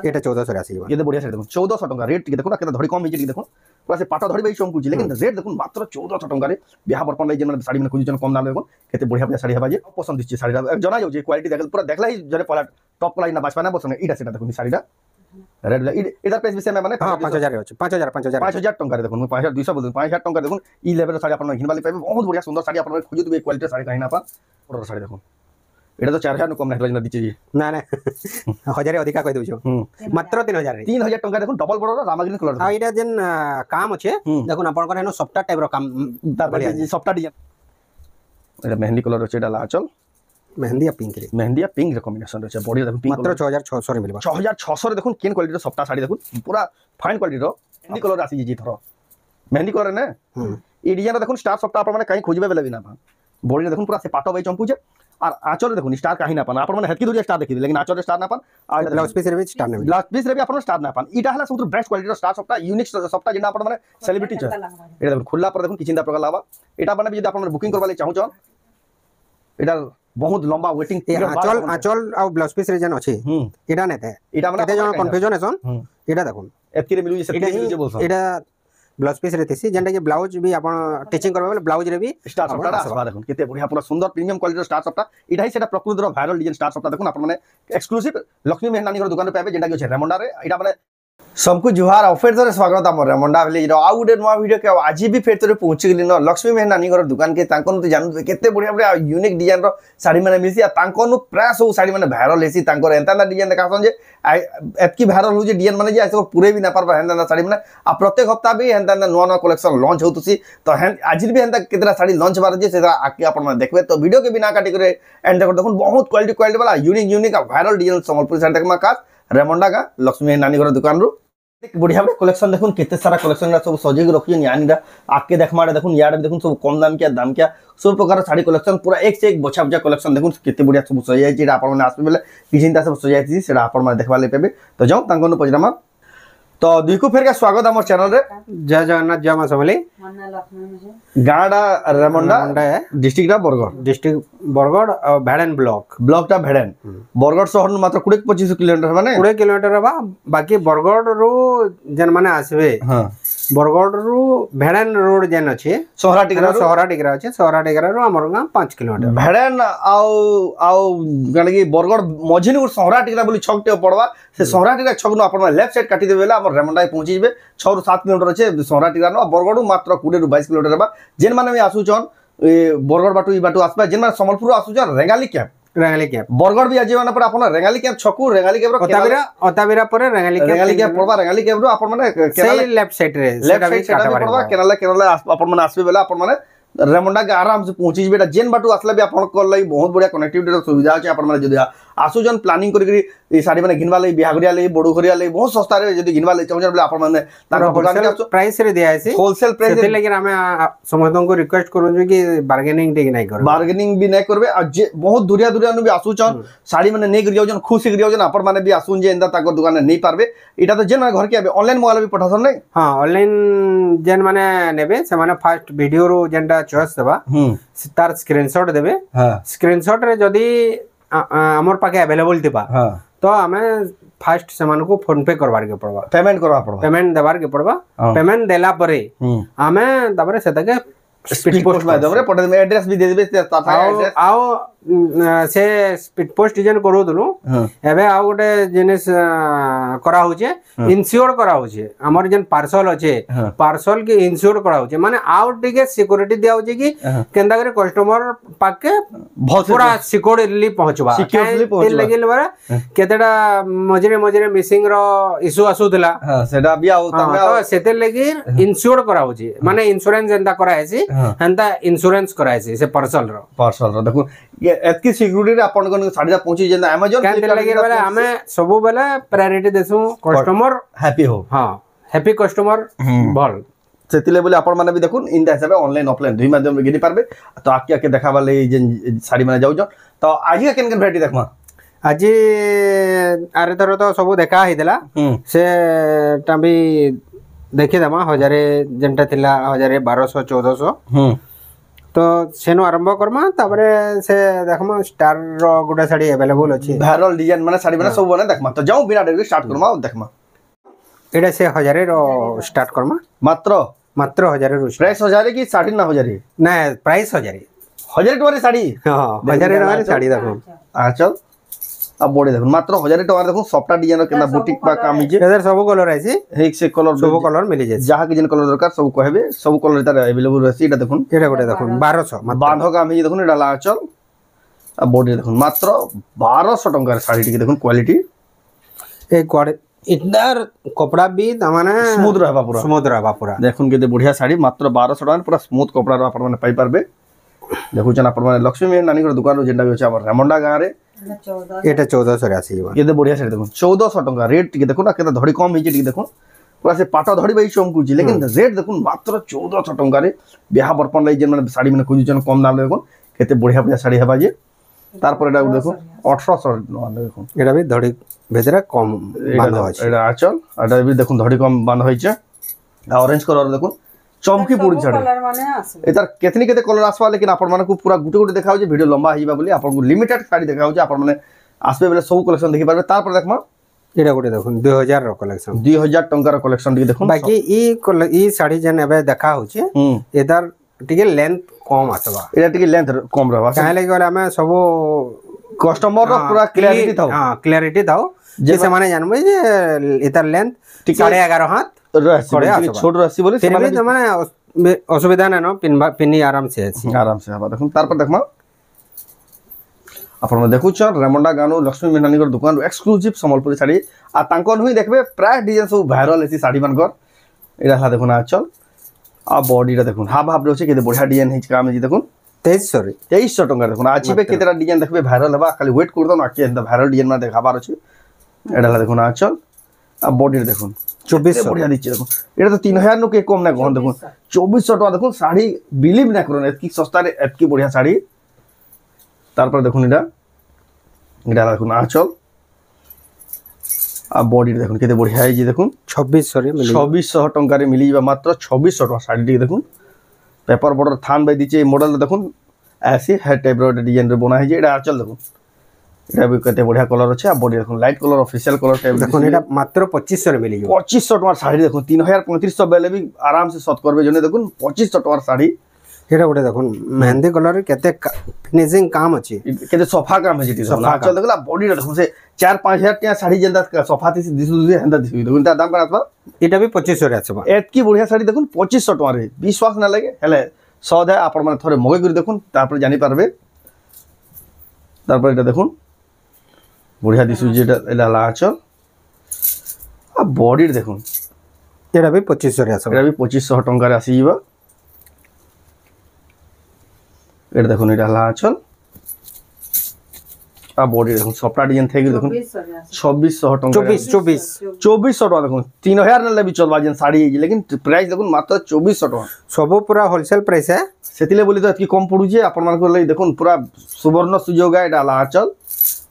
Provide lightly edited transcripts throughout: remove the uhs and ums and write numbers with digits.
এটা 1400 আসি ये बढ़िया साड़ी देखो 1400 टंका रेट टिके देखो ना केते धड़ी कम हिजे टिके देखो पूरा से पाटा धड़ी बई चमकुची लेकिन रेट देखो मात्र 1400 टंका रे बिहा बर्पन ले जेन साड़ी में खोजन कम दाम देखो केते बढ़िया बढ़िया साड़ी हबा जे पसंद दिछि साड़ी जना जाउ जे क्वालिटी देख पूरा देखला ही जने पला टॉप क्वालिटी ना बासपा ना बसन इटा सेटा देखो साड़ी दा रेड इधर प्राइस विषय में माने हां 5000 আছে 5000 टंका रे देखो 5200 बोल 5000 टंका देखो ई लेवल साड़ी अपन घिनवाली पाबे बहुत बढ़िया सुंदर साड़ी अपन खोजु दिबे क्वालिटी साड़ी कहीं ना पा और साड़ी देखो এটা তো 4000 কম না দিচ্ছে না না 1000 অধিকা কই দউছো মাত্র 3000 টাকা দেখুন ডবল বড় রামাগ্রিন কলর আর এটা যেন কাম আছে দেখুন আপনার হেন সফটওয়্যার টাইপ র কাম তারপরে সফটওয়্যার ডিজাইন এটা মেহেন্দি কলর আছে এটা লাচল মেহেন্দি আর পিঙ্ক রে কম্বিনেশন আছে বডি দেখুন পিঙ্ক মাত্র 6600 রে মিলবা 6600 রে দেখুন কেন কোয়ালিটির সফটওয়্যার শাড়ি দেখুন পুরা ফাইন কোয়ালিটির মেহেন্দি কলর আসি জি থর মেহেন্দি কলর না এই ডিজাইনটা দেখুন স্টার সফটওয়্যার আপনারা কাই খুঁজবে বেলে না বডি দেখুন পুরা সে পাটো বাই চম্পুছে আর আঁচল দেখুন স্টার কাহি না পান আপন মানে হেতকি দুরিয়া স্টার দেখিবে লেকিন আঁচল স্টার না পান আর ব্লাউজ পিস রে भी স্টার নেবে ব্লাউজ পিস রে भी আপন স্টার না পান এটা হলা सबुठ बेस्ट क्वालिटी रो स्टार सफ्टा यूनिक सफ्टा जिना আপন মানে সেলিব্রিটি ছ এটা দেখুন খুললা পর দেখুন কি চিন্তা প্রকার লাবা এটা মানে যদি আপন বুকিং করবা লে চাহু ছ এটা বহুত লম্বা ওয়েটিং আঁচল আর ব্লাউজ পিস রে যেন আছে এটা নেতে এটা মানে এতে জন কনফিউজন এসন এটা দেখুন এতকি রে মিলুজি সেতকি মিলুজি বলছ এটা ब्लाउज पीस रे थेसी जेंटा के ब्लाउज भी आपण टिचिंग करबा बेले ब्लाउज रे भी स्टार सफ्टा आसबा देखुन केते बढ़िया पूरा सुंदर प्रीमियम क्वालिटी स्टार सफ्टा इटा ही सेटा प्रकृति रो वायरल डिजाइन स्टार सफ्टा देखुन आपण माने एक्सक्लूसिव लक्ष्मी मेहनानी रो दुकान पे पाबे जेंटा के रेमंडा रे इटा माने सबको जुहार और फिर से स्वागत है रेमंडा विलेज आउ गुटे नुआ वीडियो के आज भी फिर तो पहुंची गली न लक्ष्मी मेहनानी घर दुकान के तांकन तो जानू केते बढ़िया बढ़िया यूनिक डिजाइन रो साड़ी माने मिसी आ तांकन प्राय सब साड़ी माने वायरल हेसी तांकर एंता डिजाइन देखासन जे एतकी वायरल हो जे डिजाइन माने जे ऐसे पूरे भी ना पारबा हेंता साड़ी माने आ प्रत्येक हफ्ता भी हेंता नुआ नुआ कलेक्शन लॉन्च होतुसी तो आज भी हेंता केतरा साड़ी लॉन्च बार जे सेदा आके अपन माने देखबे तो वीडियो के बिना काटी करे एंड देखो बहुत क्वालिटी वाला unique viral design Sambalpur sari देखमा खास रेमंडा का लक्ष्मी मेहनानी घर दुकान रो बढ़िया कलेक्शन देखुन केते सारा कलेक्शन सब सजे रखी यानीटा आके देखमा देखुन यार देखुन सब कम दाम क्या सब प्रकार साड़ी कलेक्शन पूरा एक से एक बछा बछा कलेक्शन देखुन केते बढ़िया सब सजाई छी आपन माने आसबे बेले कि चिंता सब सजाई छी सेटा आपन माने देखबा ले पेबे तो जाऊ तांको पजरामा तो दुईको फेर के स्वागत हमर चैनल रे जय जगन्नाथ जय मां समली गाडा रेमंडा डिस्ट्रिक्ट डिस्ट्रिक्ट बरगढ़ और भेड़न ब्लॉक टा भेड़न बरगढ़ शहर मात्र 20-25 किलोमीटर माने 20 किलोमीटर बा बाकी बरगढ़ रो जन माने आसबे हां बरगढ़ रो भेड़न रोड जन अछि सोहरा टिगरा अछि सोहरा टिगरा रो हमर गां 5 किलोमीटर भेड़न आउ गण की बरगढ़ मझिन सोहरा टिगरा बोली छक टे पड़वा से सोहरा टिगरा छक न अपन लेफ्ट साइड काटी देबेला रेमंडा पहुंची जबे 6 ରୁ 7 किलोमीटर अच्छे सोहरा टिगरा न बरगढ़ मात्र 20 ରୁ 22 किलोमीटर बा जेन माने भी आसुचन बरगढ़ बाटू ई बाटू आसबा जेन माने संबलपुर आसुचन रेंगाली कैंप बरगढ़ भी आजीवन पर अपन रेंगाली कैंप छकू रेंगाली कैंप ओताबिरा पर रेंगाली कैंप पड़बा रेंगाली कैंप रो अपन माने सही लेफ्ट साइड पड़बा केनाला अपन माने आसबे बेला अपन माने रेमंडा के आराम से पहुंची बेटा जेन बाटू आसला भी आपन कर लई बहुत बढ़िया कनेक्टिविटी रो सुविधा अछि अपन माने जदी आसुजन प्लानिंग करी ई साड़ी माने घिनवा लई बिहागरिया लई बडू घरिया लई बहुत सस्ता रे जदी घिनवा लई चाहू बोले अपन माने तार दुकान के प्राइस रे दिया है होलसेल प्राइस से लेकिन हमें समझतों को रिक्वेस्ट करू कि बार्गेनिंग ठीक नहीं करो बार्गेनिंग भी नहीं करबे आ जे बहुत दूरिया नु भी आसुचन साड़ी माने नै गिर जाउजन खुशी गिर जाउजन अपन माने भी आसुन जे इंदा ताको दुकान नै पारबे एटा तो जेन घर के आबे ऑनलाइन मोबाइल भी पठासन नै हां ऑनलाइन जेन माने नेबे से माने फर्स्ट वीडियो रो जेनटा चॉइस देबा तार स्क्रीनशॉट देबे हां स्क्रीनशॉट रे जदी हमर पाके अवेलेबल थिबा हां तो हमें फर्स्ट समान को फोन पे करवार के पड़बा पेमेंट देवार के पड़बा पेमेंट देला परे हमें तबरे सेता के स्पीड पोस्ट माध्यम रे पटे एड्रेस भी दे देबे ताथा एड्रेस आओ से स्पीड पोस्ट डिजाइन करू दनु एबे आ गोटे जिनिस करा होचे इंश्योर करा होचे हमर जन पार्सल अछि पार्सल के इंश्योर करा होचे माने आउ टिके सिक्योरिटी दिया होचे कि केंदा करे कस्टमर पाके पूरा सिक्योरली पहुंचबा लेकिन बारे केतेडा मजरे मिसिंग रो इशू आसुतला सेडा भी आउ तमे तो सेते लगी इंश्योर करा होचे माने इंश्योरेंस एंदा करा हैसी एंदा इंश्योरेंस करा हैसी से पार्सल रो देखो एतकी सिक्योरिटी रे अपन कोन साड़ी पहुंची जे अमेज़न के लगे वाला हमें सब बेला प्रायोरिटी देसु कस्टमर हैप्पी हो हां हैप्पी कस्टमर भल सेतिले बोले अपन माने भी देखुन इंदा हिसाब ऑनलाइन ऑफलाइन दुई माध्यम रे गिनी पारबे तो आके देखाबा ले जे साड़ी माने जाउ तो आज के केन वैरायटी देखमा आज आरे थरो तो सब देखा हिदला से टाबी देखि दमा 1000 जेंटा थिला 1200 1400 तो सेनो आरंभ करमा तापरे से देखमा स्टार रो गुडा साड़ी अवेलेबल अछि भाइरल डिजाइन माने साड़ी माने सब बने देखमा तो जाऊ बिना डेरी स्टार्ट करमा देखमा एडा से 1000 रो स्टार्ट करमा मात्र 1000 रो प्राइस 1000 की साड़ी ना 1000 ना प्राइस 1000 टका साड़ी हां 1000 टका साड़ी देखो चल अब बॉडी देखो मात्र 1000 टका देखो सॉफ्ट डिजाइन केना बुटीक पा काम हिजे इधर सब कलर आइसी एक से कलर सब कलर मिली जाय जहा के जन कलर दरकार सब कहबे सब कलर इधर अवेलेबल रहसी एटा देखो एटा गोटे देखो 1200 बांधो काम हिजे देखो एटा ला चल अब बॉडी देखो मात्र 1200 टका साड़ी टी देखो क्वालिटी एक क्वालिटी इधर कपड़ा भी तमाने स्मूथ रहबा पूरा देखुन केते बढ़िया साड़ी मात्र 1200 टका पूरा स्मूथ कपड़ा रो अपन माने पाई परबे देखु जन अपन माने लक्ष्मी मेहर नानी को दुकान रो जेंडा अछि हमर रेमंडा गां रे एटा 1400 रे आसीबा केते बढ़िया साड़ी देखो 1400 टका रेट टी देखो ना केते धड़ी कम हिजे टी देखो पूरा से पाटा धड़ी बई चमकु छी लेकिन रेट देखो मात्र 1400 टका रे बियाह बर्पन लई जेन माने साड़ी माने खोजु जन कम दाम देखो केते बढ़िया बढ़िया साड़ी हेबा जे तार पर एटा देखो 1800 देखो एटा भी धड़ी भेजरा कम बांध अछि एटा आचल एटा भी देखो धड़ी कम बांध होई छै ऑरेंज कलर देखो चमकी पूरी साड़ी कलर माने आसे एतार केतनी केते कलर आसबा लेकिन आपण माने को पूरा गुटे गुटे देखाउ जे वीडियो लंबा हिबा बोली आपण को लिमिटेड साड़ी देखाउ जे आपण माने आसबे बेले सब कलेक्शन देखि पारबे तार पर देखमा एटा गोटे देखो 2000 रो कलेक्शन 2000 टंका रो कलेक्शन टी देखो बाकी ई साड़ी जन एबे देखा होचे एदार टिके लेंथ कम आसबा एटा टिके लेंथ कम रहबा काहे लागि गले हमें सब कस्टमर रो पूरा क्लियरिटी थाउ हां क्लियरिटी थाउ जे से माने जानबे जे एतार लेंथ 11.5 हाथ रहसी छोट रहसी बोली फिर भी माने असुविधा नै न पिन्नी आराम से अछि आराम से हबा देखो तार पर देखमा आपण देखु छ रेमंडा गानो लक्ष्मी मेहनानी कर दुकान रो एक्सक्लूसिव संबलपुरी साड़ी आ तांकोन हुई देखबे प्राय डिजाइन सब वायरल एसी साड़ी मन कर एरा सा देखो ना चल आ बॉडी रा देखो हाफ हाफ रोचे केते बढ़िया डिजाइन हिच काम जी देखो 2300 टका देखो आज पे केतेरा डिजाइन देखबे वायरल हबा खाली वेट कर दो ना के वायरल डिजाइन में देखाबार अछि एडा देखो ना चल आ बॉडी देखो 2400 बढ़िया दिचे देखो एटा तो 3000 नो के कम ना गहन देखो 2400 टका देखो साड़ी बिलीव ना करो एतकी सस्ता रे एतकी बढ़िया साड़ी तार पर देखो एटा देखो ना चल आ बॉडी देखो केते बढ़िया है जी देखो 2600 रे मिली 2600 टका रे मिली मात्र 2600 टका साड़ी देखो पेपर बॉर्डर थान बाई दीचे मॉडल देखो ऐसे है टाइप रो डिजाइन रे बना है जे एटा चल देखो एटा भी कते बढ़िया कलर अछि आ बॉडी देखो light colour official colour type देखो एटा मात्र 2500 रे मिली 2500 टका साड़ी देखो 3500 बेले भी आराम से सत करबे जने देखो 2500 टका साड़ी एटा गोटे देखो मेहंदी कलर रे केते फिनिशिंग काम अछि केते सोफा काम है जेटी सोफा चल देखला बॉडी देखो से 4-5000 टिया साड़ी जेंदा सोफा थी दिसु हेंदा दिसु देखो ता दाम करा एटा भी 2500 रे आछबा एतकी बढ़िया साड़ी देखो 2500 टका रे विश्वास ना लगे हेले सौदा आपण माने थोड़े मगे कर देखो तापर जानि पारबे तापर एटा देखो बढ़िया दिसु जेटा एला लाचल आ बॉडी देखो एटा भी 2500 रे आछबा एटा भी 2500 टका रे आसी जीवा एटा देखो एटा लाचल आ बॉडी देखो सॉफ्ट डिजाइन थे देखो 2600 टका 2400 टका देखो 3000 न लेबी चलबा जन साड़ी लेकिन प्राइस देखो मात्र 2400 टका सब पूरा होलसेल प्राइस है सेतिले बोली तो एतकी कम पडु जे आपण मान को लई देखो पूरा सुवर्ण सुयोग है एटा लाचल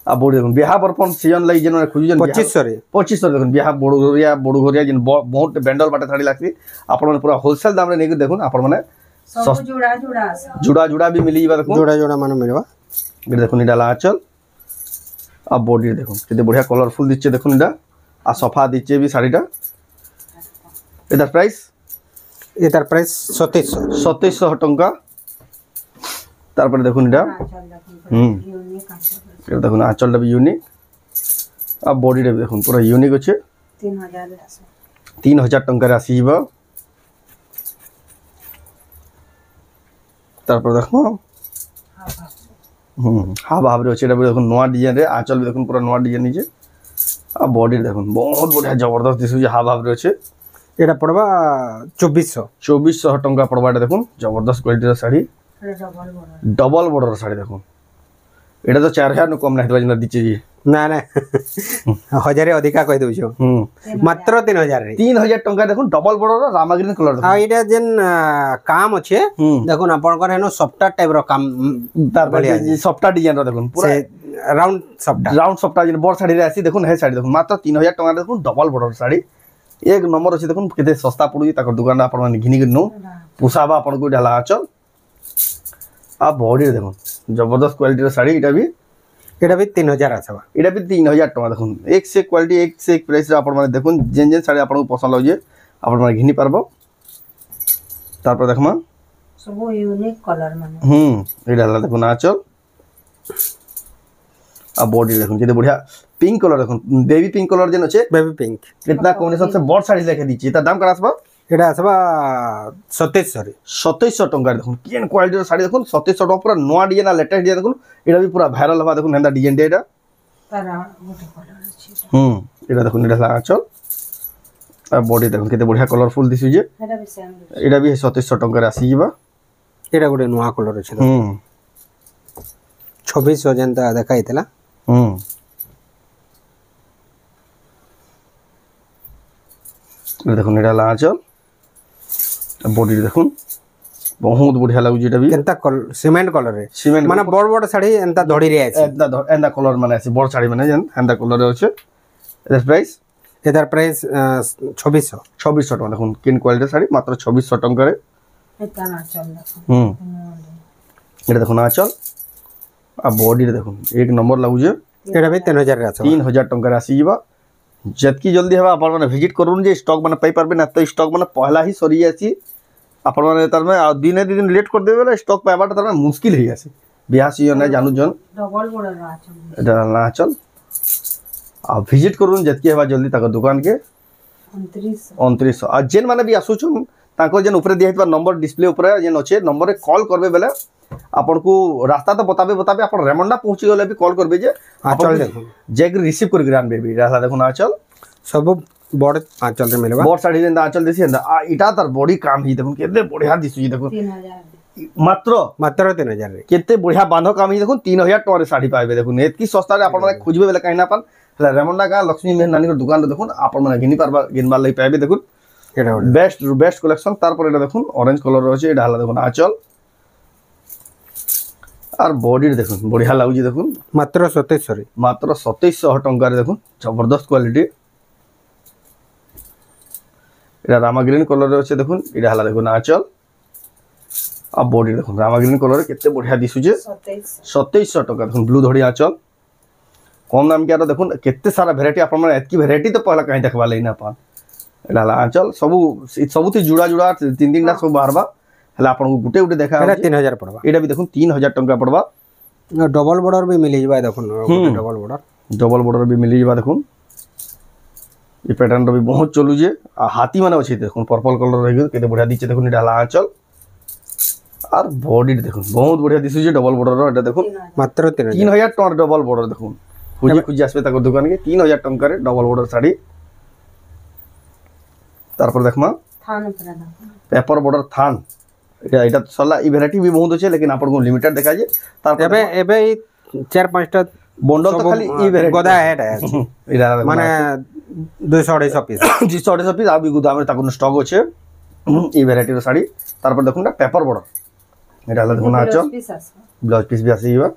आ बॉडी देखो बियाह बर्पन सीजन लई जन खुजु जन 2500 देखो बियाह बड़ू घरिया जन बहुत बेंडल बाटे साड़ी लागसी आपण मान पूरा होलसेल दाम रे नै देखो आपण माने सब जुड़ा भी मिली देखो जुड़ा माने मिलबा एटा देखो निडा लाचल आ बॉडी देखो केते बढ़िया कलरफुल दिचे देखो निडा आ सोफा दिचे भी साड़ीटा एदार प्राइस 2700 टंका तार पर देखो निडा एटा देखो आंचल भी यूनिक आ बॉडी रे देखो पूरा यूनिक अछि 3000 टंका रे आसीबा तार पर देखो हाँ भाव रे अछि एटा देखो नवा डिजाइन रे आंचल देखो पूरा नवा डिजाइन निचे आ बॉडी देखो बहुत बढ़िया जबरदस्त दिसु हाँ भाव रे अछि एटा पड़बा 2400 टंका पड़बा एटा देखो जबरदस्त क्वालिटी रा साड़ी डबल बॉर्डर साड़ी देखो एटा तो 4000 न कम ना हेतबा जिना दिचे जी ना ना 1000 अधिका कहि दउ छो मात्र 3000 रे 3000 टंका देखो डबल बॉर्डर रामाग्रीन कलर देखो आ एटा जेन काम अछि देखो ना आपण कर हेनो सॉफ्ट टाइप रो काम तार बढ़िया सॉफ्ट डिजाइन रो देखो पूरा राउंड सॉफ्ट जिन बड़ साड़ी रे आसी देखो हे साड़ी देखो मात्र 3000 टंका देखो डबल बॉर्डर साड़ी एक नंबर अछि देखो केते सस्ता पडुई ताकर दुकान आपण माने घिनी नो पुसाबा आपण को डाला चल आ बॉडी देखो जबरदस्त क्वालिटी रो साड़ी एटा भी 3000 आसबा भी 3000 टका देखो एक से क्वालिटी एक से एक प्राइस आपण माने देखो जेन साड़ी आपन को पसंद लागे आपण माने घिनी पारबो तापर देखमा सब यूनिक कलर माने एटा हला देखो आंचल आ बॉडी देखो केते बढ़िया पिंक कलर देखो बेबी पिंक कलर जेन अछि बेबी पिंक कितना कॉम्बिनेशन से बड़ साड़ी लेके दीची ता दाम करा आसबा एटा आसबा 2700 रे 2700 टंका देखो केन क्वालिटी रो साड़ी देखो 2700 टका पूरा नवा डिजाइन आ लेटेस्ट डिजाइन देखो एटा भी पूरा वायरल हवा देखो हेंदा डिजाइन एटा तारा गोटे कलर अछि एटा देखो एटा आंचल आ बॉडी देखो केते बढ़िया कलरफुल दिसु जे एटा भी सेम एटा भी 2700 टंका रे आसी जीवा एटा गोटे नुआ कलर अछि 2600 जनता देखाइतला देखो एटा आंचल बॉडी देखो बहुत बढ़िया लागु जेटा भी एंता सीमेंट कलर रे सीमेंट माने बड़ बड़ साड़ी एंता धड़ी रे अछि एंदा कलर माने अछि बड़ साड़ी माने जन एंदा कलर रे अछि एदार प्राइस एदार प्राइस 2600 टका देखो किन क्वालिटी साड़ी मात्र 2600 टका रे एता ना चल देखो एटा देखो आंचल आ बॉडी रे देखो एक नंबर लागु जे एटा भी 3000 रे आछबा 3000 टका रे आसी जीवा जतकी जल्दी हवा आपण माने विजिट करून जे स्टॉक माने पाई परबे ना तो स्टॉक माने पहला ही सरी आसी आपण माने तार में आ दिन दिन लेट कर देबे स्टॉक पाइबाटा तार में मुश्किल ही आसी बियाह सीजन ने जानू जन डबल बॉर्डर आछम एटा ना चल आ विजिट करून जतकी हवा जल्दी ताको दुकान के 2900 आ जेन माने भी आसुछन ताको जेन ऊपर दिया नंबर डिस्प्ले ऊपर जेन अछि नंबर रे कॉल करबे बेले आपण को रास्ता तो बताबे आपण रेमंडा पहुंची गले भी कॉल करबे जे आंचल देखो जे रिसीव कर ग्रान बेबी रास्ता देखो आंचल सब बड़ आंचल रे मिलबा बड़ साड़ी जेंदा आंचल देसी आ इटा तार बॉडी काम ही देखो केते बढ़िया दिसु देखो 3000 मात्र 3000 रे केते बढ़िया बांधो काम ही देखो 3000 टका रे साड़ी पाइबे देखो एतकी सस्ता रे आपण माने खोजबे बेले काई ना पान रेमंडा का लक्ष्मी मेहर नानी दुकान रे देखो आपण माने घिनी पारबा गिनबा लई पाइबे देखो एटा बेस्ट कलेक्शन तार पर एटा देखो ऑरेंज कलर रो छै एटा हला देखो आंचल और बॉडी देखो बढ़िया लागु देखो मात्र 2700 रे मात्र 2700 टंका रे देखो जबरदस्त क्वालिटी एटा रामा ग्रीन कलर रे अछि देखो एटा हला देखो आंचल आ बॉडी देखो रामा ग्रीन कलर केते बढ़िया दिसु जे 2700 टका देखो ब्लू धड़ी आंचल कम दाम के देखो केते सारा वैरायटी आपण माने एतकी वैरायटी तो पहला कहीं देखबा लेना पान एटा हला आंचल सबु थी जुड़ा तीन दिन ना सब बारबा हला आपण को गुटे गुटे देखा एटा 3000 पड़बा एटा भी देखो 3000 टका पड़बा डबल बॉर्डर भी मिली जबा देखो डबल बॉर्डर भी मिली जबा देखो ये पैटर्न रो भी बहुत चलु जे आ हाथी माने अछि देखो पर्पल कलर रहि केते बढ़िया दिचे देखो नि डाला आंचल और बॉडी देखो बहुत बढ़िया दिसु जे डबल बॉर्डर रो एटा देखो मात्र 3000 टका डबल बॉर्डर देखो खुजी आसबे ताको दुकान के 3000 टका रे डबल बॉर्डर साड़ी तार पर देखमा थान पूरा पेपर बॉर्डर थान एटा सला ई वैरायटी भी बहुत अछि लेकिन आपण को लिमिटेड देखा जे तार एबे 4-5 टा बंडल तो खाली ई वैरायटी गोदा हेड है इरा माने 250 पीस 250 पीस आबी गोदाम रे ताको स्टॉक अछि ई वैरायटी रो साड़ी तार पर देखुना पेपर बॉर्डर एटा देखुना आंचल ब्लाउज पीस भी आसी जीवा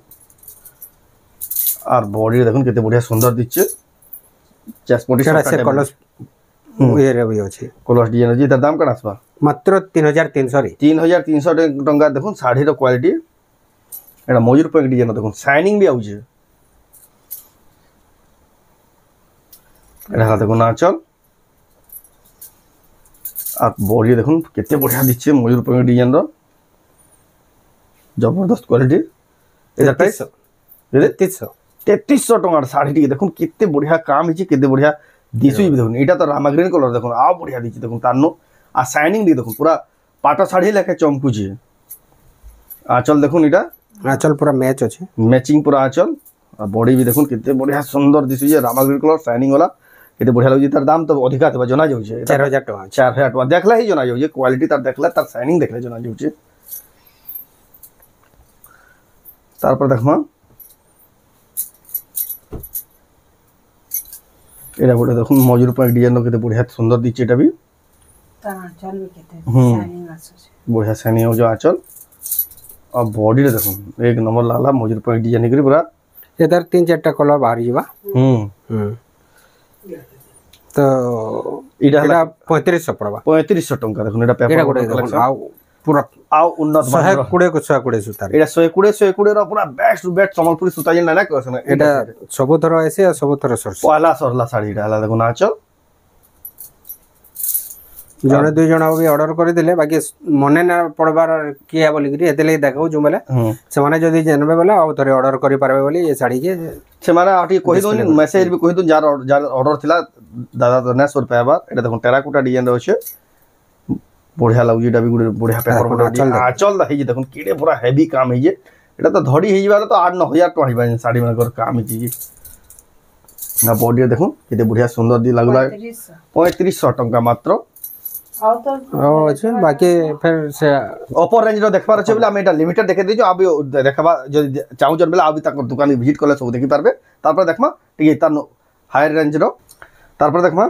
और बॉडी देखुन केते बढ़िया सुंदर दिचे चेस्ट बॉडी से कलर ये रे भी अछि कलर डिजाइन अछि तार दाम कना आसबा मात्र 3300 रे 3300 टंका देखुन साड़ी रो क्वालिटी एटा मयूर पैक डिजाइन देखुन शाइनिंग भी आउजे एटा देखुन आंचल और बॉडी देखुन केते बढ़िया दिचे मयूर पैक डिजाइन रो जबरदस्त क्वालिटी एटा प्राइस 3300 टंका साड़ी टी देखुन केते बढ़िया काम हिची केते बढ़िया दिसु भी देखुन एटा तो रामा ग्रीन कलर देखुन आ बढ़िया दिची देखुन तानो आ शाइनिंग दी देखुन पूरा पाटा साड़ी लेके चमकु जे आंचल देखुन एटा आंचल पूरा मैच अछि मैचिंग पूरा आंचल आ बॉडी भी देखुन केते बढ़िया सुंदर दिसु जे रामा ग्रीन कलर शाइनिंग वाला केते बढ़िया लागु जे तार दाम तो अधिका देबा जना जाउ जे 4000 टका 4000 टका देखला ही जना जाउ जे क्वालिटी तार देखला तार शाइनिंग देखले जना जाउ जे तार पर देखमा एटा गोटे देखुन मयूर पैक डिजाइन केते बढ़िया सुंदर दिचे एटा भी आंचल भी केते शाइनिंग आछे बढ़िया शाइनिंग हो जो आंचल और बॉडी रे देखुन एक नंबर लाला मयूर पैक डिजाइन करी पूरा एदार 3-4 टा कलर बाहर जीवा तो एटा 3500 पड़बा 3500 टंका देखुन एटा पेपर गोटे कलेक्शन पूरा आउ उन्नत मानर 120 को 120 सुतार एटा 120 रो पूरा बेस्ट बेस्ट संबलपुरी सूता जेन ना कहसन एटा सब थरो ऐसे और सब थरो सरस पहला सरला साड़ी हला देखो आंचल जने दुई जण भी ऑर्डर कर दिले बाकी मने ना पड़बार किया बोली करी एते ले देखाउ जो बेले से माने जदी जनबे बेले आ थरे ऑर्डर करि पारबे बोली ये साड़ी के से माने आटी कहि दोनी मैसेज भी कहि दो जार ऑर्डर थिला दादा दनेश्वर रुपया बार एटा देखो टेराकोटा डिजाइन रो छे बढ़िया लागु एटा भी गुडे बढ़िया पेपर बना आंचल दा हे देखो केडे पूरा हेवी काम हे जे एटा तो धड़ी हे जिबार तो 8-9 हजार टका हिबा साड़ी में काम हे जी ना बॉडी देखो केते बढ़िया सुंदर दी लागला 3500 टका मात्र अच्छा बाकी फिर से अपर रेंज रो देखबार छै बोले हम एटा लिमिटेड देखे दिजो आबी देखबा जो चाहू जन बोले आबी तक दुकान विजिट करले सब देखि पारबे तारपर देखमा ठीक तार हायर रेंज रो तारपर देखमा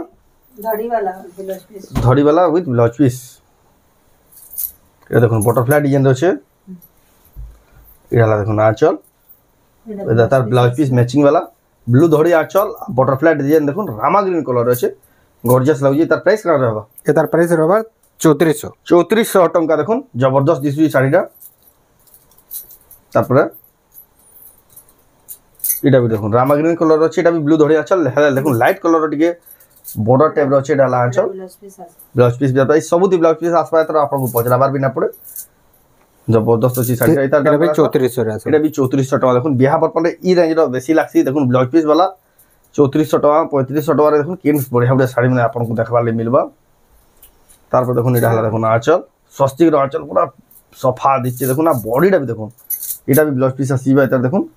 धड़ी वाला विथ ब्लाउज पीस ये देखो बटरफ्लाई डिजाइन रो छै इला देखो आंचल एदा तार ब्लाउज पीस मैचिंग वाला ब्लू धड़ी आंचल बटरफ्लाई डिजाइन देखो रामा ग्रीन कलर रो छै गॉर्जियस लागु तार प्राइस करा रहबा ये तार प्राइस रहबा 3400 टंका देखुन जबरदस्त दिसु साड़ीटा तारपर इटा भी देखुन रामा ग्रीन कलर अछि इटा भी ब्लू धड़ी आंचल देखुन लाइट कलर टिके बॉर्डर टाइप रो अछि डाला आंचल ब्लाउज पीस भी सब दी ब्लाउज पीस आसपा तर आपन को पचराबार भी ना पड़े जबरदस्त अछि साड़ी इटा भी 3400 रे इटा भी 3400 टका देखुन बियाह पर पड़े ई रेंज रो बेसी लागसी देखुन ब्लाउज पीस वाला 3400 टका 3500 टका रे देखुन केन बढ़िया बढ़िया साड़ी में आपन को देखबा ले मिलबा तारपर देखुन इटा हला देखुन आंचल स्वस्तिक रो आंचल पूरा सफा दिछे देखुन आ बॉडीटा भी देखुन इटा भी ब्लाउज पीस आसीबा इटा देखुन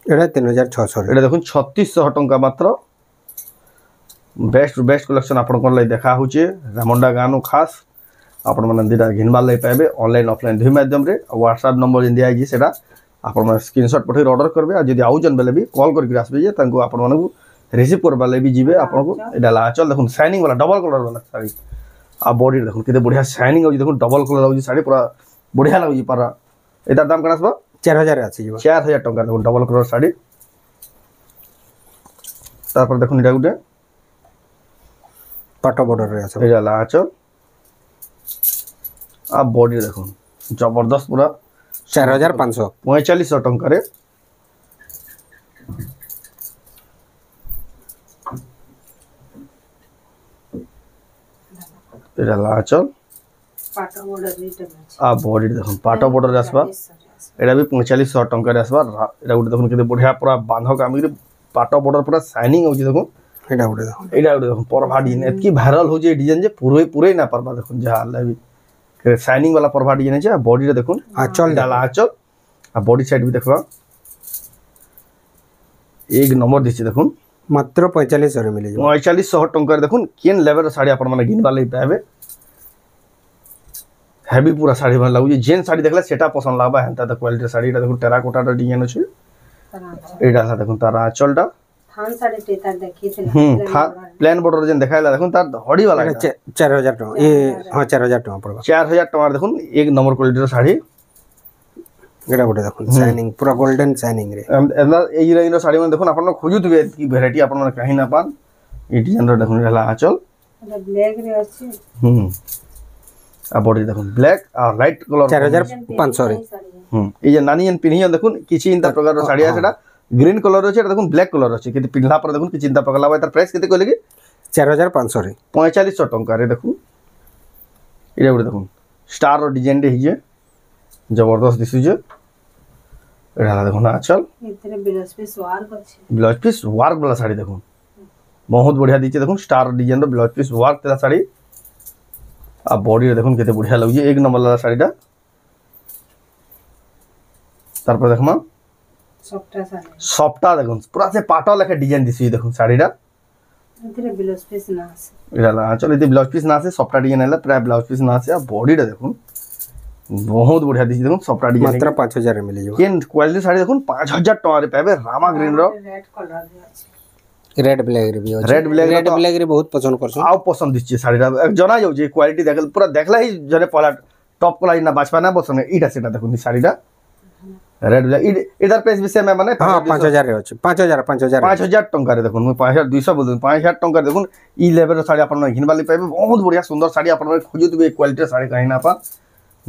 एटा 3600 एटा देखुन 3600 टका मात्र बेस्ट बेस्ट कलेक्शन आपन कोन लै देखा होचे रामंडा गानो खास आपन मन दिटा घिनबा लै पाबे ऑनलाइन ऑफलाइन दुई माध्यम रे व्हाट्सएप नंबर जे दिया जी सेटा आपन मन स्क्रीनशॉट पठै ऑर्डर करबे आ जदी आउ जन बेले भी कॉल करके आसबे जे तांको आपन मन को रिसीव करबा लै भी जीबे आपन को एटा ला चल देखुन शाइनिंग वाला डबल कलर वाला साड़ी आ बॉडी देखुन केते बढ़िया शाइनिंग हो देखुन डबल कलर हो साड़ी पूरा बढ़िया लागु पारा एटा दाम कनासबा 4000 आसी जीवा 4000 टका देखुन डबल कलर साड़ी तारपर देखुन एटा गुटे पाटो बॉर्डर रे आसे एटा ला चल आ बॉडी देखुन जबरदस्त पूरा 4500 4500 टका रे एटा ला चल पाटो बॉर्डर नीटे आ बॉडी देखुन पाटो बॉर्डर आसबा एटा भी 4500 टका रे आसबा एटा गुटे देखुन केते बढ़िया पूरा बांधो काम के पाटो बॉर्डर पूरा शाइनिंग हो देखुन एटा गुटे देखुन परभा डिजाइन एतकी वायरल हो जे डिजाइन जे पूरे पूरे ना परबा देखुन जहा लाबी शाइनिंग वाला परभा डिजाइन छै बॉडी रे देखुन आंचल डाला आंचल आ बॉडी साइड भी देखबा एक नंबर दिछि देखुन मात्र 4500 रे मिले 4500 टका रे देखुन केन लेवल रो साड़ी आपन माने गिनबा लै पाबे हेवी पूरा साड़ी मन लागु जेन साड़ी देखला सेटा पसंद लागबा हेंता त क्वालिटी साड़ी रा देखुन टेराकोटा रा डिजाइन छै एटा सा देखुन तारा आंचलटा थान साड़ी टेता देखि था प्लेन बॉर्डर जेन देखाइला देखुन तार हडी वाला 4000 टका ए हां 4000 टका पड़बा 4000 टका देखुन एक नंबर क्वालिटी रो साड़ी एटा गुटे देखुन शाइनिंग पूरा गोल्डन शाइनिंग रे एंदा एई रेंज रो साड़ी मन देखुन आपन खोजुतबे की वैरायटी आपन मन कहीं ना पान ई डिजाइन रो देखुन हला आंचल ब्लैक रे अछि आ बॉडी देखुन ब्लैक आ लाइट कलर 4500 रे ए जे नानी जन पिनियन देखुन किछि इंता प्रकार रो साड़ी आछडा ग्रीन कलर अछि एटा देखुन ब्लैक कलर अछि किति पिनला पर देखुन कि चिंता पकला बाय तार प्राइस केते कहले कि 4500 रे 4500 टका रे देखुन इरे गुटे देखुन स्टार रो डिजाइन रे हिजे जबरदस्त दिसु जे एटा देखुन आंचल इतरे ब्लाउज पीस वर्क वाला साड़ी देखुन बहुत बढ़िया दिचे देखुन स्टार डिजाइन रो ब्लाउज पीस वर्क तेला साड़ी आ बॉडी रे देखुन केते बढ़िया लागु एक नंबर वाला साड़ीटा तारपर देखमा सॉफ्टा देखुन पूरा से पाटा लेके डिजाइन दिसि देखुन साड़ीटा इतरे ब्लाउज पीस ना आसे इला ला चल इते ब्लाउज पीस ना आसे सॉफ्टा डिजाइन हैला पूरा ब्लाउज पीस ना आसे आ बॉडी रे देखुन बहुत बढ़िया दिसि देखुन सॉफ्टा डिजाइन मात्र 5000 रे मिले केन क्वालिटी साड़ी देखुन 5000 टका रे पाबे रामा ग्रीन रो रेड कलर रे अछि रेड ब्लैक रे भी अछि रेड ब्लैक रे बहुत पसंद करछो आउ पसंद दिछि साड़ीटा जना जाउ जे क्वालिटी देखल पूरा देखला ही जने पहला टॉप क्वालिटी ना बाचपा ना पसंद इटा सेटा देखुन साड़ीटा रेड ब्लैक इधर प्राइस विषय में माने हां 5000 रे अछि 5000 टका रे देखुन 5200 बोल 5000 टका देखुन ई लेवल रो साड़ी आपन घिनबा ले पाबे बहुत बढ़िया सुंदर साड़ी आपन खोजुतबे क्वालिटी साड़ी कहीं ना पा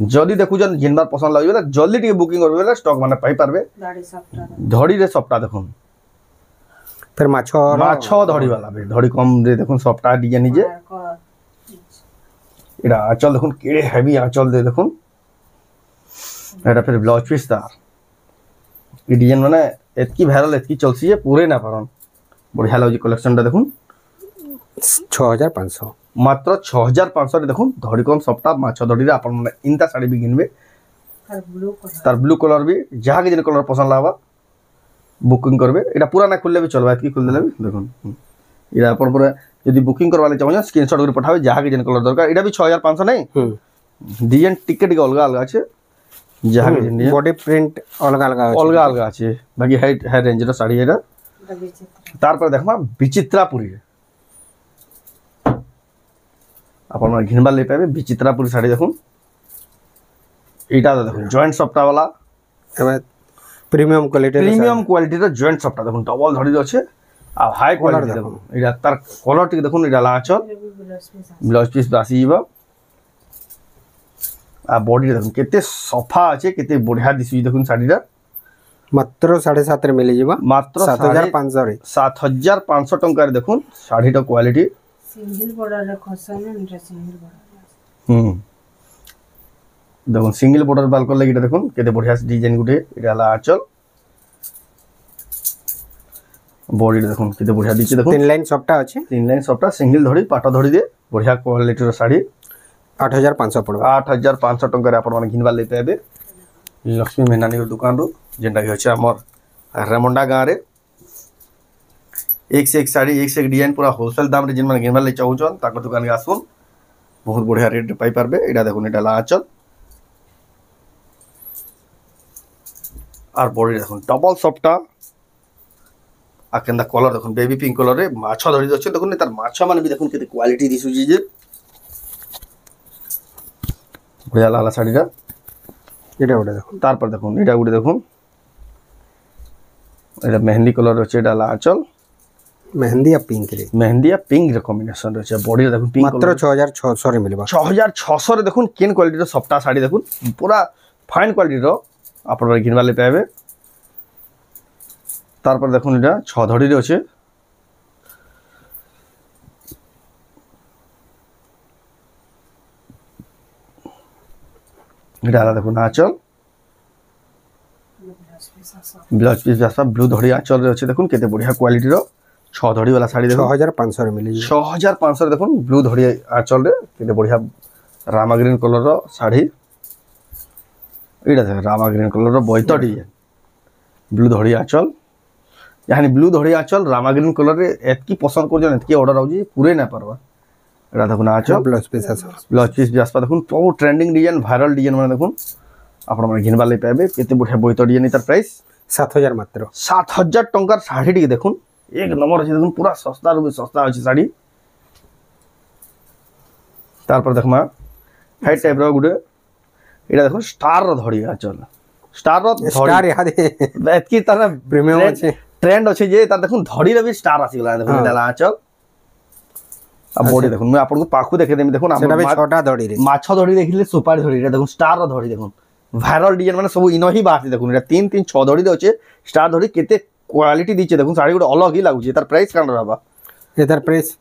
जदि देखुछन जिनबार पसंद लागबे त जल्दी टिके बुकिंग करबे बेले स्टॉक माने पाई पारबे दाढ़ी सफ्टा धड़ी रे सप्ताह देखुन फिर माछ धड़ी वाला बे धड़ी कम रे देखुन सप्ताह डिजाइन जे एटा आंचल देखुन केड़े हेवी आंचल दे देखुन एटा फिर ब्लाउज पीस तार ई डिजाइन माने एतकी वायरल एतकी चलसी जे पूरे ना पारन बढ़िया लागजी कलेक्शन टा देखुन 6500 मात्र 6500 रे देखुन धड़ी कम सप्ताह माछ धड़ी रे आपन माने इनता साड़ी भी गिनबे तार ब्लू कलर भी जहाँ के जिन कलर पसंद लागबा बुकिंग करबे एटा पूरा ना खुलले भी चलबा एतकी खुल देले भी देखुन एटा अपन पूरा यदि बुकिंग करवाले चाहो स्क्रीनशॉट कर पठावे जहाँ के जिन कलर दरकार एटा भी 6500 नहीं डिजाइन टिकट के अलग अलग আছে जहाँ के जिन बॉडी प्रिंट अलग अलग আছে बाकी हाई रेंज रो साड़ी एटा तार पर देखमा विचित्रापुरी अपन माने घिनबा ले पाबे विचित्रापुरी साड़ी देखुन एटा देखुन जॉइंट सप्ताह वाला एबे प्रीमियम क्वालिटी रो जॉइंट सप्ताह देखुन डबल धड़ी अछि आ हाई क्वालिटी देखुन एटा तार कलर टिक देखुन एटा लाचल ब्लाउज पीस बासी जीवा आ बॉडी देखुन केते सफा अछि केते बढ़िया दिसु देखुन साड़ीटा मात्र 7.5 रे मिली जीवा मात्र 7500 रे 7500 टंका रे देखुन साड़ीटा क्वालिटी सिंगल बॉर्डर रे खसन ने सिंगल बॉर्डर देखुन सिंगल बॉर्डर बाल कर लगी देखुन केते बढ़िया डिजाइन गुटे एटा ला आंचल बॉडी देखुन केते बढ़िया दिछि देखुन 3 लाइन सप्टा अछि 3 लाइन सप्टा सिंगल धड़ी पाट धड़ी दे बढ़िया क्वालिटी रो साड़ी 8500 पड़ो 8500 टंका रे आपण माने घिनबा ले पाबे लक्ष्मी मेहनानी रो दुकान रो जेंटा कि अछि हमर रेमंडा गांव रे एक से एक साड़ी एक से एक डिजाइन पूरा होलसेल दाम रे जिन माने घिनबा ले चाहूछन ताको दुकान के आसुन बहुत बढ़िया रेट पाई पारबे एटा देखुन एटा ला आंचल और बॉडी देखुन डबल सफ्टा आ केंदा कलर देखुन बेबी पिंक कलर रे माछ धरि दछ देखुन तार माछ माने भी देखुन केते क्वालिटी दिसु जे बढ़िया लाला साड़ी रा एटा उडे देखुन तार पर देखुन एटा उडे देखुन एटा मेहंदी कलर रे छेडा ला आंचल मेहंदी या पिंक रे कॉम्बिनेशन रे छ बॉडी देखुन पिंक मात्र 6600 रे मिलबा 6600 रे देखुन केन क्वालिटी रो सफ्टा साड़ी देखुन पूरा फाइन क्वालिटी रो आपण घिनबा ले पाबे तार पर देखुन एटा 6 धड़ी रे अछि एटा देखुन आंचल ब्लाउज पीस जैसा ब्लू धड़ी आंचल रे अछि देखुन केते बढ़िया क्वालिटी रो 6 धड़ी वाला साड़ी देखुन 6500 रे मिली 6500 रे देखुन ब्लू धड़ी आंचल रे केते बढ़िया रामा ग्रीन कलर रो साड़ी एटा देख रामा ग्रीन कलर रो बोइतो डिजाइन ब्लू धड़ी आंचल यानी ब्लू धड़ी आंचल रामा ग्रीन कलर रे एतकी पसंद कर जन एतकी ऑर्डर आउजी पूरे ना परबा एटा देखुन आंचल ब्लाउज पीस जसपा देखुन तो ट्रेंडिंग डिजाइन वायरल डिजाइन माने देखुन आपण माने घिनबा ले पाबे केते बढ़िया बोइतो डिजाइन तार प्राइस 7000 मात्र 7000 टंका साड़ी टी देखुन एक नंबर अछि देखुन पूरा सस्ता रो सस्ता अछि साड़ी तार पर देखमा हाइट टाइप रो गुडे एटा देखुन स्टार रो धड़ी आंचल स्टार याद एतकी तार प्रीमियम अछि ट्रेंड अछि जे तार देखुन धड़ी रे भी स्टार आसी गला देखुन एटा आंचल अब बॉडी देखुन मैं आपन को पाखु देखे देमी देखुन सेटा भी छोटा धड़ी रे माछ धड़ी देखिले सुपारी धड़ी रे देखुन स्टार रो धड़ी देखुन वायरल डिजाइन माने सब इनो ही बात देखुन एटा 3 3 6 धड़ी दे अछि स्टार धड़ी केते क्वालिटी दिचे देखुन साड़ी गुड अलग ही लागु छै तार प्राइस कान रहबा एतार प्राइस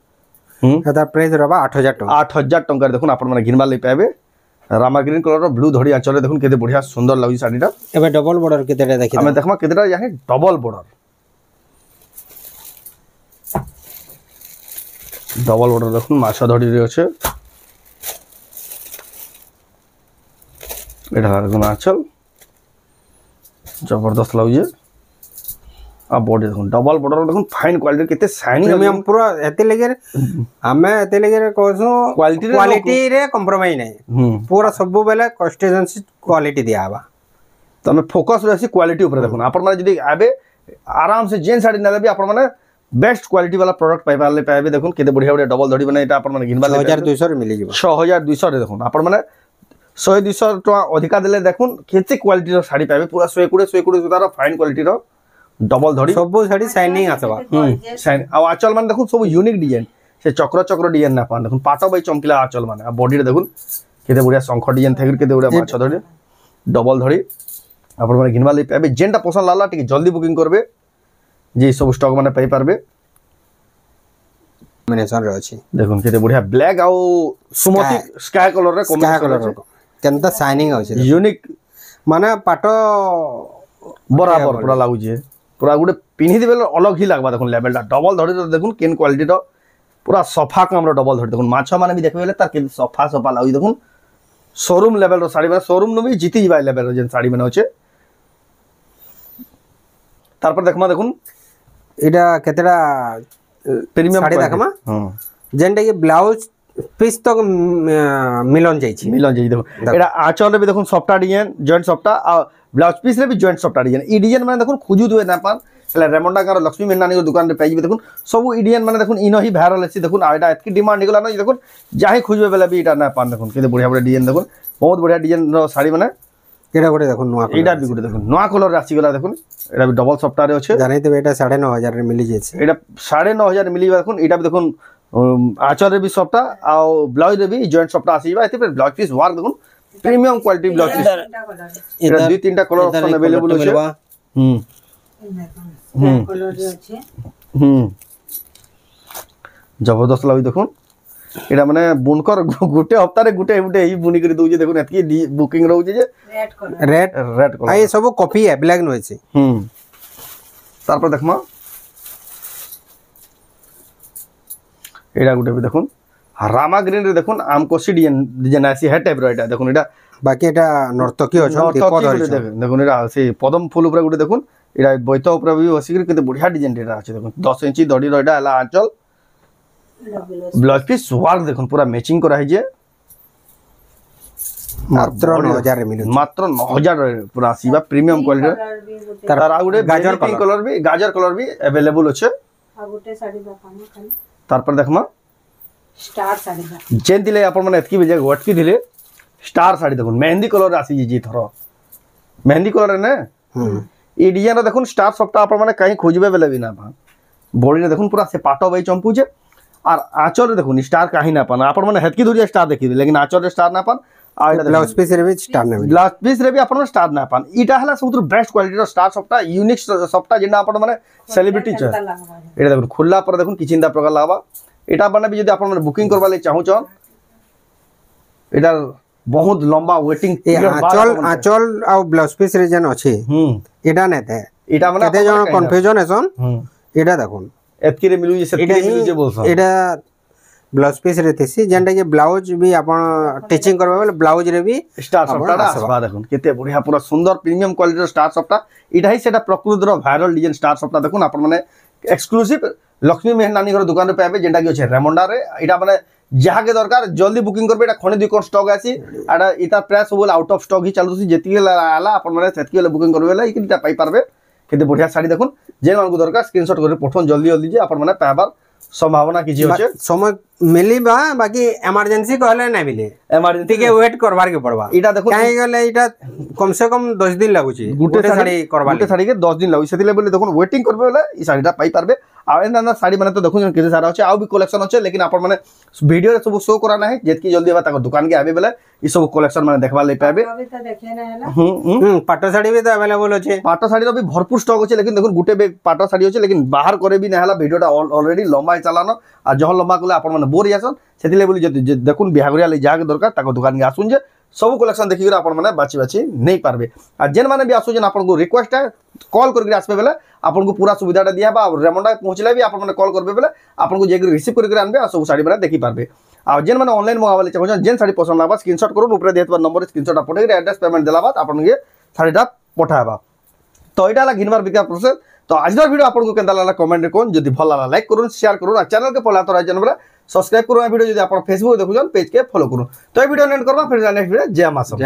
रहबा 8000 टका 8000 टका देखुन आपन माने घिनबा ले पाबे रामा ग्रीन कलर रो ब्लू धड़ी आंचल रे देखुन केते बढ़िया सुंदर लागु साड़ीटा एबे डबल बॉर्डर केतेटा देखि हमें देखमा केतेटा यानी डबल बॉर्डर देखुन माछ धड़ी रे अछि एटा देखुन आंचल जबरदस्त लागु जे आ बॉडी देखुन डबल बॉर्डर देखुन फाइन क्वालिटी केते शाइनिंग प्रीमियम पूरा एते लगे हमें एते लगे कहसो क्वालिटी रे कंप्रोमाइज नै पूरा सब बेले कस्टमेर क्वालिटी दिया बा तो हमें फोकस रहसी क्वालिटी ऊपर देखुन आपण माने जदी आबे आराम से जेन साड़ी ना लेबे आपण माने बेस्ट क्वालिटी वाला प्रोडक्ट पाइबा ले पाबे देखुन केते बढ़िया बढ़िया डबल धड़ी बने एटा आपण माने घिनबा ले 6200 रे मिली जिवो 6200 रे देखुन आपण माने 100 200 टका अधिका देले देखुन केते क्वालिटी रो साड़ी पाबे पूरा 120 सुतार फाइन क्वालिटी रो डबल धड़ी सब साड़ी शाइनिंग आसबा शाइन आ आंचल माने देखुन सब यूनिक डिजाइन से चक्र डिजाइन ना पान देखुन पाटो बाई चमकीला आंचल माने आ बॉडी रे देखुन केते बढ़िया शंख डिजाइन थे केते बढ़िया माछ धड़ी डबल धड़ी आपण माने घिनवा ले पाबे जेनटा पसंद लाला टिके जल्दी बुकिंग करबे जे सब स्टॉक माने पाई पारबे कॉम्बिनेशन रे अछि देखुन केते बढ़िया ब्लैक आउ सुमति स्काई कलर रे कॉम्बिनेशन केनता शाइनिंग अछि यूनिक माने पाटो बराबर पूरा लागु जे पूरा गुटे पिन्ही देबे अलग ही लागबा देखुन लेवलटा डबल धड़ी रो देखुन केन क्वालिटी रो पूरा सफा काम रो डबल धड़ी देखुन माछ माने भी देखबे तार के सफा सफा लागु देखुन शोरूम लेवल रो साड़ी माने शोरूम नो भी जीती जाय लेवल रो जेन साड़ी माने होचे तार पर देखमा देखुन एटा केतेडा प्रीमियम साड़ी देखमा हां जेनटा के ब्लाउज पीस तक मिलन जाई छी देखो एटा आंचल रे भी देखुन सफ्टा डिजाइन जॉइंट सफ्टा आ ब्लाउज पीस रे भी जॉइंट सफ्टा डिजाइन ई डिजाइन माने देखुन खुजु दुए ना पान એટલે રેમોન્ડા કાર લક્ષ્મી મેનાની દુકાન રે પાઈ देखुन सब इंडियन माने देखुन इनो ही वायरल अछि देखुन आ एटा एतकी डिमांड निकला न देखुन जाही खुजबे बेला भी एटा ना पान देखुन केते बढ़िया बढ़िया डिजाइन देखुन बहुत बढ़िया डिजाइन रो साड़ी माने केटा गोटे देखुन नुवा एटा भी गुटे देखुन नुवा कलर रासी गला देखुन एटा भी डबल सफ्टा रे अछि जानै ते एटा 9500 रे मिली जेछि एटा 9500 रे मिली देखुन एटा भी देखुन आंचल रे भी सफ्टा आ ब्लाउज रे भी जॉइंट सफ्टा आसीबा एते पर ब्लाउज पीस वार देखुन प्रीमियम क्वालिटी ब्लाउज पीस एटा दुई तीनटा कलर ऑप्शन अवेलेबल अछि कलर रे अछि जबरदस्त लागि देखुन एटा माने बुनकर गुटे हफ्ता रे गुटे गुटे ही बुनी करी दउजे देखुन एतकी बुकिंग रहउ जे रेड कलर आ ये सब कॉपी है ब्लैक नो छै तार पर देखमा एटा गुटे भी देखुन रामा ग्रीन रे देखुन आमकोसी डिजाइन आसी है टाइप रो एटा देखुन एटा बाकी एटा नर्तकी अछन दीप धरि देखुन एटा से पदम फूल ऊपर गुटे देखुन एटा बैत ऊपर भी बसी केते बढ़िया डिजाइन एटा अछि देखुन 10 इंची दड़ी रो एटा हला आंचल ब्लाउज पीस वर्क देखुन पूरा मैचिंग करा है जे मात्र 9000 रे मिलु मात्र 9000 रे पूरा आसीबा प्रीमियम क्वालिटी तार आ गुटे गाजर कलर भी अवेलेबल अछि आ गुटे साड़ी देखामु खाली तार पर देखमा स्टार साड़ी दा जेन दिले आपण माने एतकी बेजे वटकी दिले स्टार साड़ी देखुन मेहंदी कलर आसी जी थरो मेहंदी कलर ने ई डिजाइन रे देखुन स्टार सफ्टा आपण माने कहीं खोजबे बेले भी ना पा बॉडी रे देखुन पूरा से पाटो बई चंपू जे और आंचल रे देखुन स्टार काहे ना पान आपण माने हेतकी दूरिया स्टार देखि लेकिन आंचल रे स्टार ना पान आ ब्लाउज पीस रे भी स्टार ना ब्लाउज पीस रे भी आपण स्टार ना पान इटा हला सबुतर बेस्ट क्वालिटी रो स्टार सफ्टा यूनिक सफ्टा जेना आपण माने सेलिब्रिटी छ एटा देखुन खुल्ला पर देखुन किचिंदा प्रकार लागबा एटा बने भी यदि आपण माने बुकिंग करबा ले चाहू छ एटा बहुत लंबा वेटिंग आंचल आ ब्लाउज पीस रे जन अछि एटा नै ते एटा माने कते जन कंफ्यूजन हेसन एटा देखुन एतकी रे मिलु जे से मिलु जे बोलसन एटा ब्लाउज पीस रे तेसी जेंटा के ब्लाउज भी आपण टीचिंग करबा बेले ब्लाउज रे भी स्टार सफ्टा आसबा देखुन केते बढ़िया पूरा सुंदर प्रीमियम क्वालिटी रो स्टार सफ्टा इटा ही सेटा प्रकृति रो वायरल डिजाइन स्टार सफ्टा देखुन आपण माने एक्सक्लूसिव लक्ष्मी मेहनानी घर दुकान रे पाबे जेंटा कि छै रेमोंडा रे इटा माने जहा के दरकार जल्दी बुकिंग करबे एटा खणे दुई कोन स्टॉक आसी आडा इता प्राय सब आउट ऑफ स्टॉक ही चालुसी जेति आला आपण माने सेतकी वाला बुकिंग करबे ला इटा पाई पारबे केते बढ़िया साड़ी देखुन जे मानको दरकार स्क्रीनशॉट कर पठोन जल्दी जल्दी जे आपण माने पाबार संभावना किछि होचे समय मिलीबा बाकी इमरजेंसी कहले नै मिले इमरजेंसी के वेट करबार के पड़बा इटा देखो काहे गले इटा कम से कम 10 दिन लागु छी गुटे साड़ी करबा गुटे साड़ी के 10 दिन लागु सेतिले बोले देखो वेटिंग करबे वाला ई साड़ीटा पाई पारबे आ एना साड़ी माने तो देखो केते सारा होचे आ भी कलेक्शन होचे लेकिन आपण माने वीडियो रे सब शो करा नाही जेतकी जल्दी बा ताको दुकान के आबे बेले ई सब कलेक्शन माने देखबा ले पाबे अभी तो देखे ना हैला पाटो साड़ी भी तो अवेलेबल होचे पाटो साड़ी रो भी भरपूर स्टॉक होचे लेकिन देखो गुटे बेग पाटो साड़ी होचे लेकिन बाहर करे भी ना हला वीडियोटा ऑलरेडी लंबा चलानो आ जह लंबा कले आपण माने बोर यासन सेतिले बोली जे देखुन बिहागरिया ले जाके दरकार ताको दुकान के आसुन जे सब कलेक्शन देखि कर आपण माने बाची बाची नहीं पारबे आ जेन माने भी आसु जेन आपण को रिक्वेस्ट है कॉल करके आसबे बेले आपण को पूरा सुविधाटा दिया बा रेमोंडा पहुंचले भी आपण माने कॉल करबे बेले आपण को जे रिसीव करके आनबे आ सब साड़ी माने देखि पारबे आ जेन माने ऑनलाइन मंगावले चाहो जेन साड़ी पसंद लागबा स्क्रीनशॉट करू ऊपर देतबा नंबर स्क्रीनशॉट पठे के एड्रेस पेमेंट देला बाद आपण के साड़ीटा पठाबा तो एटा ला घिनबार बिका प्रोसेस तो आज वीडियो आपन को केनता लागला कमेंट रे कोन जदी भल लागला लाइक करूँ शेयर करूँ आ चैनल के पहला तो राजन वाला सब्सक्राइब करूँ वीडियो जदी आपन फेसबुक देखुछन पेज के फॉलो करूँ तो वीडियो एंड करबा फिर नेक्स्ट वीडियो जय मां सब।